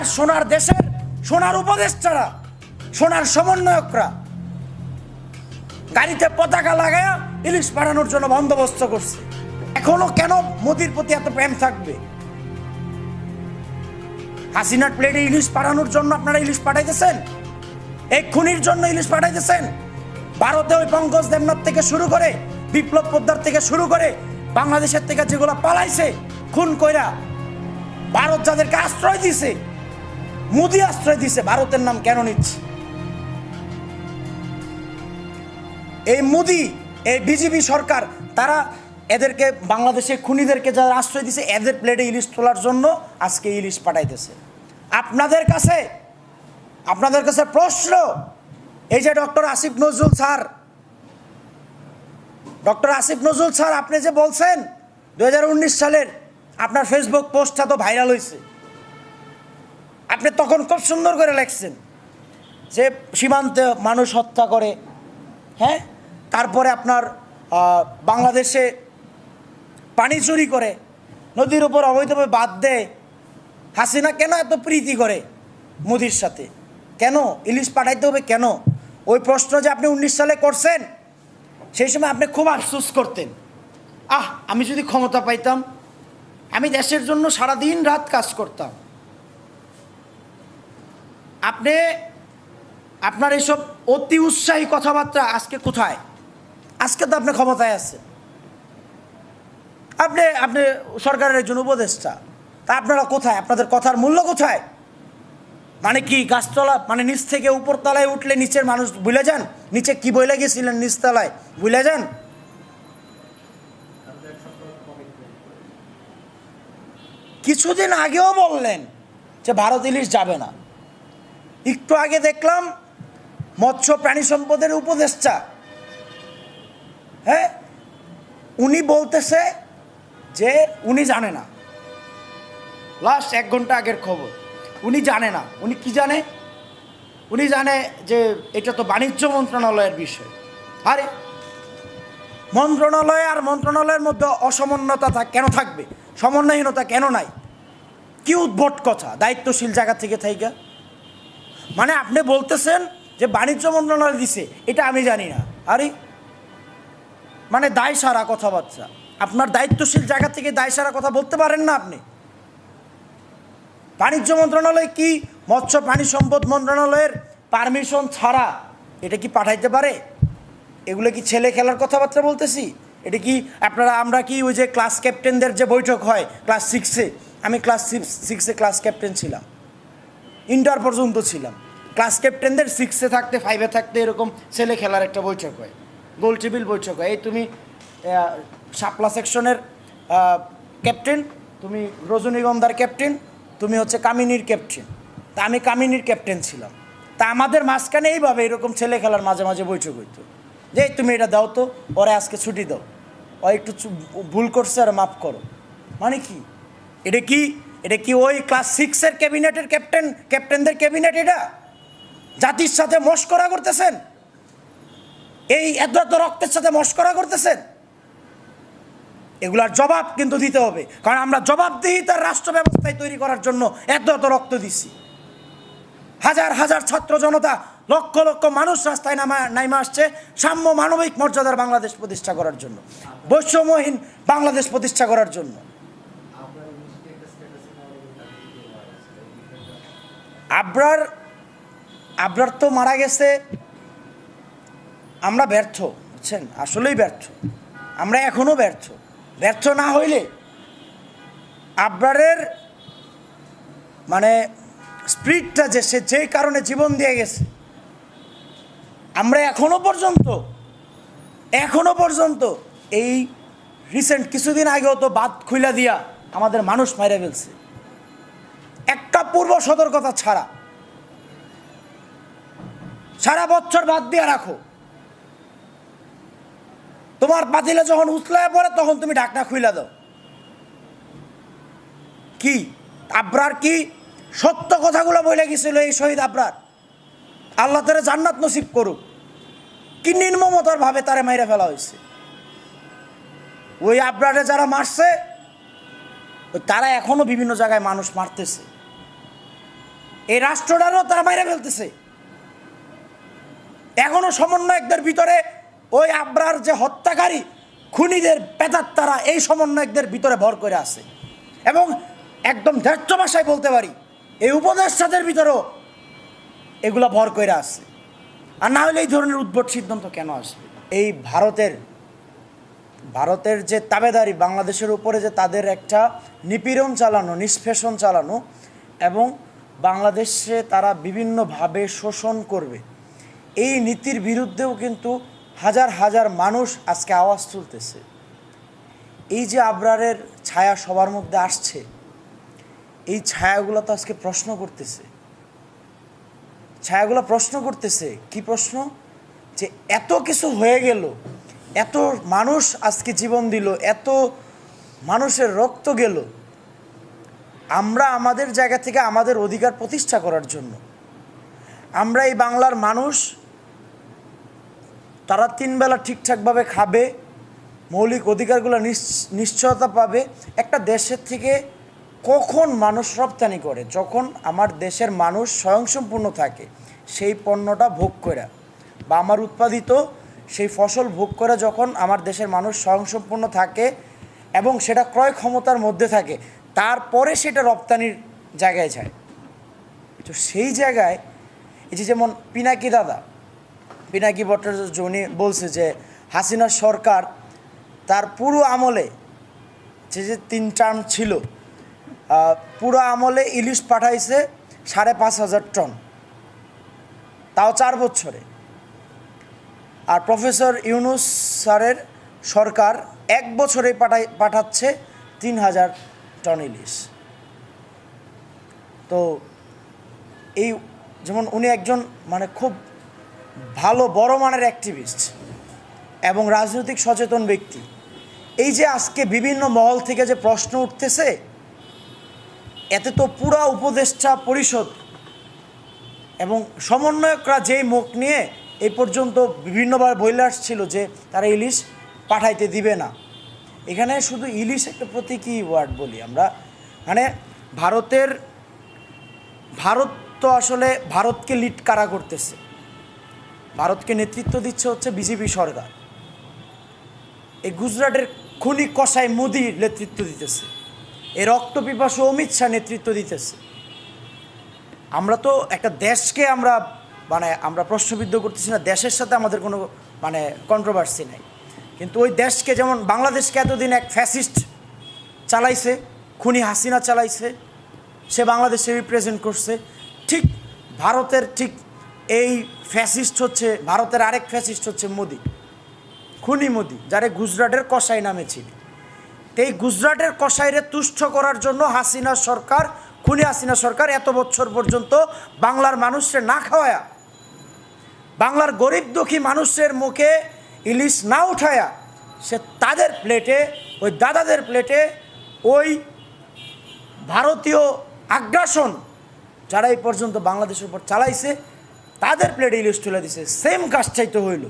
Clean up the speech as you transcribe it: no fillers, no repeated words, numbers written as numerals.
আর সোনার দেশের সোনার উপদেষ্টারা, সোনার সমন্বয়করা গাড়িতে পতাকা লাগায়া ইলিশ পাঠানোর জন্য বন্দোবস্ত করছে। এখনো কেন মোদির প্রতি এত প্রেম থাকবে? হাসিনার প্লেটে ইলিশ পাঠানোর জন্য আপনারা ইলিশ পাঠাইতেছেন, এই খুনির জন্য ইলিশ পাঠাইতেছেন। ভারতে ওই পঙ্কজ দেবনাথ থেকে শুরু করে, বিপ্লব পোদ্দার থেকে শুরু করে, বাংলাদেশের থেকে যেগুলো পালাইছে খুন কইরা, ভারত যাদেরকে আশ্রয় দিছে, মোদি আশ্রয় দিছে, ভারতের নাম কেন নিচ্ছে? এই মোদি, এই বিজেপি সরকার, তারা এদেরকে, বাংলাদেশে খুনিদেরকে যারা আশ্রয় দিছে, এদের প্লেটে ইলিশ তোলার জন্য আজকে ইলিশ পাঠাইতেছে। আপনাদের কাছে প্রশ্ন, এই যে ডক্টর আসিফ নজরুল স্যার, আপনি যে বলছেন 2019 সালের আপনার ফেসবুক পোস্টটা তো ভাইরাল হয়েছে, আপনি তখন খুব সুন্দর করে লেখছেন যে সীমান্তে মানুষ হত্যা করে, হ্যাঁ, তারপরে আপনার বাংলাদেশে পানি চুরি করে, নদীর উপর অবৈধভাবে বাঁধ দেয়। হাসিনা কেন এত প্রীতি করে মোদির সাথে? কেন ইলিশ পাঠাইতে হবে কেন? ওই প্রশ্ন যে আপনি 19 সালে করছেন, সেই সময় আপনি খুব আফসোস করতেন, আমি যদি ক্ষমতা পাইতাম, আমি দেশের জন্য সারাদিন রাত কাজ করতাম। আপনি আপনার এইসব অতি উৎসাহী কথাবার্তা আজকে কোথায়? আজকে তো আপনি ক্ষমতায় আছেন, আপনি সরকারের একজন উপদেষ্টা, তা আপনারা কোথায়? আপনাদের কথার মূল্য কোথায়? মানে কি গাছতলা, মানে নিচ থেকে উপর তলায় উঠলে নিচের মানুষ ভুলে যান? নিচে কি বইলে গেছিলেন নিচতলায় ভুলে যান? কিছুদিন আগেও বললেন যে ভারত ইলিশ যাবে না। একটু আগে দেখলাম মৎস্য প্রাণী সম্পদের উপদেষ্টা, হ্যাঁ, উনি বলতেছে যে উনি জানে না। লাস্ট 1 ঘন্টা আগের খবর, উনি জানে না। উনি কি জানে? উনি জানে যে এটা তো বাণিজ্য মন্ত্রণালয়ের বিষয়। আরে মন্ত্রণালয় আর মন্ত্রণালয়ের মধ্যে অসমন্বয়তা কেন থাকবে? সমন্বয়হীনতা কেন নাই? কি উদ্ভট কথা! দায়িত্বশীল জায়গা থেকে থাইকা, মানে আপনি বলতেছেন যে বাণিজ্য মন্ত্রণালয় দিছে, এটা আমি জানি না। আরে মানে দায় সারা কথাবার্তা। আপনার দায়িত্বশীল জায়গা থেকে দায় সারা কথা বলতে পারেন না আপনি? বাণিজ্য মন্ত্রণালয় কি মৎস্য প্রাণী সম্পদ মন্ত্রণালয়ের পারমিশন ছাড়া এটা কি পাঠাইতে পারে? এগুলো কি ছেলে খেলার কথাবার্তা বলতেছি? এটা কি আমরা কি ওই যে ক্লাস ক্যাপ্টেনদের যে বৈঠক হয় ক্লাস 6-এ, আমি ক্লাস 6-এ ক্লাস ক্যাপ্টেন ছিলাম, ইন্টার পর্যন্ত ছিলাম। ক্লাস ক্যাপ্টেনদের 6-এ থাকতে 5-এ থাকতে এরকম ছেলে খেলার একটা বৈঠক হয়, গোল টেবিল বৈঠক হয়। এই তুমি শাপলা সেকশনের ক্যাপ্টেন, তুমি রজনীগন্ধার ক্যাপ্টেন, তুমি হচ্ছে কামিনীর ক্যাপ্টেন। তা আমি কামিনীর ক্যাপ্টেন ছিলাম। তা আমাদের মাঝখানে এইভাবে এরকম ছেলে খেলার মাঝে মাঝে বৈঠক হইতো যে তুমি এটা দাও তো, ওরে আজকে ছুটি দাও, ও একটু ভুল করছে আর মাফ করো। মানে কি এটা কি ওই ক্লাস 6-এর ক্যাবিনেটের ক্যাপ্টেনদের ক্যাবিনেট? এটা জাতির সাথে মশকরা করতেছেন, এই এত রক্তের সাথে মশকরা করতেছেন। এগুলার জবাব কিন্তু দিতে হবে, কারণ আমরা জবাবদিহিতার রাষ্ট্র ব্যবস্থায় তৈরি করার জন্য এত রক্ত দিচ্ছি। হাজার হাজার ছাত্র জনতা, লক্ষ লক্ষ মানুষ রাস্তায় নাইমা আসছে সাম্য মানবিক মর্যাদার বাংলাদেশ প্রতিষ্ঠা করার জন্য, বৈষম্যহীন বাংলাদেশ প্রতিষ্ঠা করার জন্য। আবরার তো মারা গেছে। আমরা ব্যর্থ, বুঝছেন, আসলেই ব্যর্থ। আমরা এখনো ব্যর্থ না হইলে আবরারের মানে স্পিরিটটা যে সে যেই কারণে জীবন দিয়ে গেছে, আমরা এখনো পর্যন্ত এই রিসেন্ট কিছুদিন আগেও তো বাদ খুইলা দিয়া আমাদের মানুষ মাইরে ফেলছে, একটা পূর্ব সতর্কতা ছাড়া। সারা বছর বাদ দিয়া রাখো, তোমার পাতিলে যখন উতলায় পড়ে তখন তুমি ঢাকনা খুইলা দাও। কি আবরার কি সত্য কথাগুলো বলে গেছিল এই শহীদ আবরার? আল্লাহ তারে জান্নাত নসিব করুক। কি নির্মমতার ভাবে তারে মাইরা ফেলা হয়েছে। ওই আবরারে যারা মারছে তারা এখনো বিভিন্ন জায়গায় মানুষ মারতেছে। এই রাষ্ট্রটারও তারা মাইরে ফেলতেছে। এখনো সমন্বয়কদের ভিতরে ওই আবরার যে হত্যাকারী খুনিদের পেতাত্তারা এই সমন্বয়কদের ভিতরে ভর করে আছে। এবং একদম ন্যায্য ভাষায় বলতে পারি এই উপদেষ্টাদের ভিতরেও এগুলা ভর করে আছে। আর না হলে এই ধরনের উদ্ভট সিদ্ধান্ত কেন আসবে? এই ভারতের যে তাবেদারি, বাংলাদেশের উপরে যে তাদের একটা নিপীড়ন চালানো, নিষ্পেষণ চালানো এবং বাংলাদেশে তারা বিভিন্নভাবে শোষণ করবে, এই নীতির বিরুদ্ধেও কিন্তু হাজার হাজার মানুষ আজকে আওয়াজ তুলতেছে। এই যে আবরারের ছায়া সবার মধ্যে আসছে, এই ছায়াগুলো তো আজকে প্রশ্ন করতেছে। ছায়াগুলো প্রশ্ন করতেছে কি প্রশ্ন? যে এত কিছু হয়ে গেল, এত মানুষ আজকে জীবন দিল, এত মানুষের রক্ত গেল, আমরা আমাদের জায়গা থেকে আমাদের অধিকার প্রতিষ্ঠা করার জন্য, আমরা এই বাংলার মানুষ তারা 3 বেলা ঠিকঠাকভাবে খাবে, মৌলিক অধিকারগুলো নিশ্চয়তা পাবে। একটা দেশের থেকে কখন মানুষ রপ্তানি করে? যখন আমার দেশের মানুষ স্বয়ংসম্পূর্ণ থাকে, সেই পণ্যটা ভোগ করে বা আমার উৎপাদিত সেই ফসল ভোগ করে যখন আমার দেশের মানুষ স্বয়ংসম্পূর্ণ থাকে এবং সেটা ক্রয় ক্ষমতার মধ্যে থাকে, তারপরে সেটা রপ্তানির জায়গায় যায়। তো সেই জায়গায় এই যে যেমন পিনাকি ভট্টাচার্য উনি বলছে যে হাসিনা সরকার তার পুরো আমলে যে 3 টার্ম ছিল, পুরো আমলে ইলিশ পাঠাইছে 5,500 টন, তাও 4 বছরে। আর প্রফেসর ইউনূস স্যারের সরকার 1 বছরে পাঠাচ্ছে 3,000 টন ইলিশ। তো এই যেমন উনি একজন মানে খুব ভালো বড় মানের অ্যাক্টিভিস্ট এবং রাজনৈতিক সচেতন ব্যক্তি। এই যে আজকে বিভিন্ন মহল থেকে যে প্রশ্ন উঠতেছে, এতে তো পুরা উপদেষ্টা পরিষদ এবং সমন্বয়করা যেই মুখ নিয়ে এই পর্যন্ত বিভিন্নবার বলে আসছিল যে তারা ইলিশ পাঠাইতে দিবে না। এখানে শুধু ইলিশ একটা প্রতীকী ওয়ার্ড বলি আমরা, মানে ভারত তো আসলে ভারতকে লিড কারা করতেছে? ভারতকে নেতৃত্ব দিচ্ছে হচ্ছে বিজেপি সরকার। এই গুজরাটের খুনি কসাই মোদি নেতৃত্ব দিতেছে, এই রক্তপিপাসু অমিত শাহ নেতৃত্ব দিতেছে। আমরা তো একটা দেশকে আমরা প্রশ্নবিদ্ধ করতেছি না, দেশের সাথে আমাদের কোনো কন্ট্রোভার্সি নেই। কিন্তু ওই দেশকে, যেমন বাংলাদেশকে এতদিন এক ফ্যাসিস্ট চালাইছে, খুনি হাসিনা চালাইছে, সে বাংলাদেশে রিপ্রেজেন্ট করছে। ঠিক ভারতের এই ফ্যাসিস্ট হচ্ছে, ভারতের আরেক ফ্যাসিস্ট হচ্ছে মোদি, খুনি মোদি, যারে গুজরাটের কসাই নামে ছিল। এই গুজরাটের কসাইরে তুষ্ট করার জন্য খুনি হাসিনা সরকার এত বছর পর্যন্ত বাংলার মানুষের না খাওয়ায়া, বাংলার গরিব দুঃখী মানুষের মুখে ইলিশ না উঠায়া, সে তাদের প্লেটে, ওই দাদাদের প্লেটে ওই ভারতীয় আগ্রাসন যারা এই পর্যন্ত বাংলাদেশের উপর চালাইছে তাদের প্লেটে ইলিশ তুলে দিছে। সেম কাজটাই তো হইল।